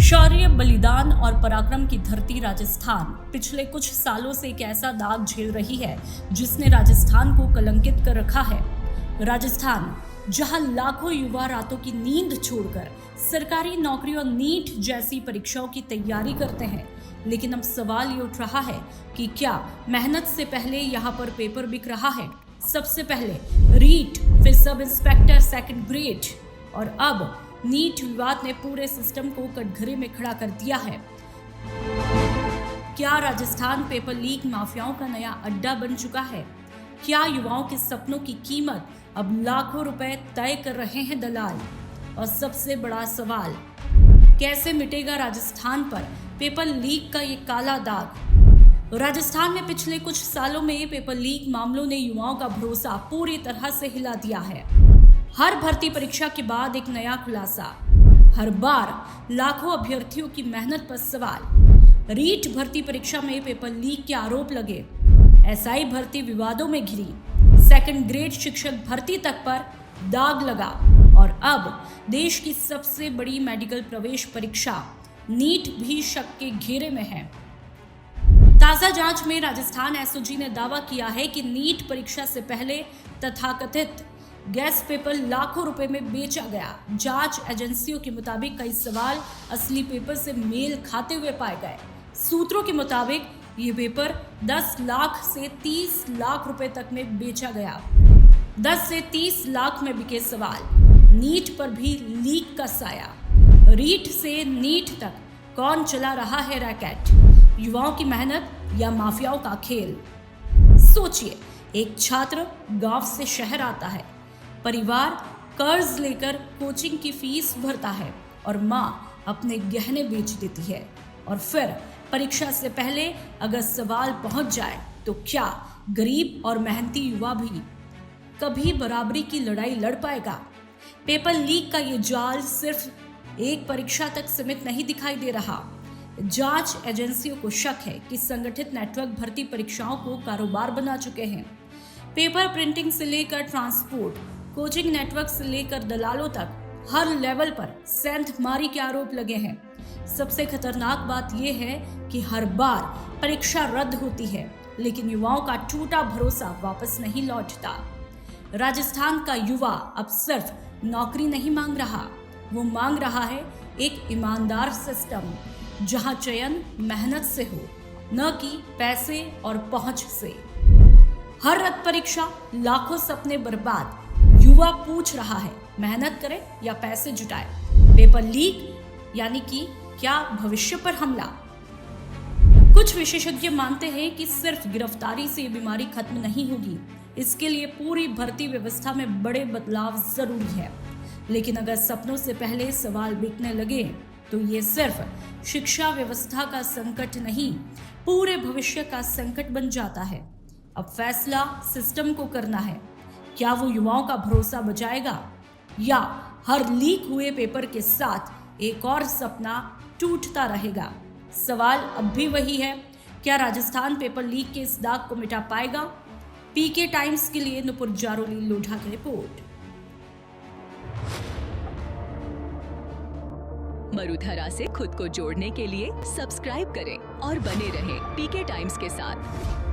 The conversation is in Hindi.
शौर्य, बलिदान और पराक्रम की धरती राजस्थान पिछले कुछ सालों से एक ऐसा दाग झेल रही है जिसने राजस्थान को कलंकित कर रखा है। राजस्थान, जहां लाखों युवा रातों की नींद छोड़कर सरकारी नौकरी और नीट जैसी परीक्षाओं की तैयारी करते हैं, लेकिन अब सवाल ये उठ रहा है कि क्या मेहनत से पहले यहाँ पर पेपर बिक रहा है। सबसे पहले रीट, फिर सब इंस्पेक्टर सेकंड ग्रेड और अब नीट विवाद ने पूरे सिस्टम को कटघरे में खड़ा कर दिया है। क्या राजस्थान पेपर लीक माफियाओं का नया अड्डा बन चुका है? क्या युवाओं के सपनों की कीमत अब लाखों रुपए तय कर रहे हैं दलाल? और सबसे बड़ा सवाल, कैसे मिटेगा राजस्थान पर पेपर लीक का ये काला दाग? राजस्थान में पिछले कुछ सालों में पेपर लीक मामलों ने युवाओं का भरोसा पूरी तरह से हिला दिया है। हर भर्ती परीक्षा के बाद एक नया खुलासा, हर बार लाखों अभ्यर्थियों की मेहनत पर सवाल। रीट भर्ती परीक्षा में पेपर लीक के आरोप लगे, एसआई भर्ती विवादों में घिरी, सेकंड ग्रेड शिक्षक भर्ती तक पर दाग लगा और अब देश की सबसे बड़ी मेडिकल प्रवेश परीक्षा नीट भी शक के घेरे में है। ताजा जांच में राजस्थान एसओजी ने दावा किया है कि नीट परीक्षा से पहले तथाकथित गैस पेपर लाखों रुपए में बेचा गया। जांच एजेंसियों के मुताबिक कई सवाल असली पेपर से मेल खाते हुए पाए गए। सूत्रों के मुताबिक ये पेपर 10 लाख से 30 लाख रुपए तक में बेचा गया। 10 से 30 लाख में बिके सवाल। नीट पर भी लीक का साया। रीट से नीट तक कौन चला रहा है रैकेट? युवाओं की मेहनत या माफियाओं का खेल? सोचिए, एक छात्र गांव से शहर आता है, परिवार कर्ज लेकर कोचिंग की फीस भरता है और माँ अपने गहने बेच देती है, और फिर परीक्षा से पहले अगर सवाल पहुंच जाए तो क्या गरीब और मेहनती युवा भी कभी बराबरी की लड़ाई लड़ पाएगा? पेपर लीक का ये जाल सिर्फ एक परीक्षा तक सीमित नहीं दिखाई दे रहा। जांच एजेंसियों को शक है कि संगठित नेटवर्क भर्ती परीक्षाओं को कारोबार बना चुके हैं। पेपर प्रिंटिंग से लेकर ट्रांसपोर्ट, कोचिंग नेटवर्क से लेकर दलालों तक हर लेवल पर सेंधमारी के आरोप लगे हैं। सबसे खतरनाक बात यह है कि हर बार परीक्षा रद्द होती है, लेकिन युवाओं का टूटा भरोसा वापस नहीं लौटता। राजस्थान का युवा अब सिर्फ नौकरी नहीं मांग रहा, वो मांग रहा है एक ईमानदार सिस्टम जहां चयन मेहनत से हो, न कि पैसे और पहुंच से। हर रद्द परीक्षा लाखों सपने बर्बाद। युवा पूछ रहा है, मेहनत करे या पैसे जुटाए? पेपर लीक यानी कि क्या भविष्य पर हमला? कुछ विशेषज्ञ मानते हैं कि सिर्फ गिरफ्तारी से ये बीमारी खत्म नहीं होगी। इसके लिए पूरी भर्ती व्यवस्था में बड़े बदलाव जरूरी है। लेकिन अगर सपनों से पहले सवाल बिकने लगे तो ये सिर्फ शिक्षा व्यवस्था का संकट नहीं, पूरे भविष्य का संकट बन जाता है। अब फैसला सिस्टम को करना है। क्या वो युवाओं का भरोसा बचाएगा या हर लीक हुए पेपर के साथ एक और सपना टूटता रहेगा? सवाल अब भी वही है, क्या राजस्थान पेपर लीक के इस दाग को मिटा पाएगा? पीके टाइम्स के लिए नुपुर जारोली लोढ़ा की रिपोर्ट। मरुधरा से खुद को जोड़ने के लिए सब्सक्राइब करें और बने रहें पीके टाइम्स के साथ।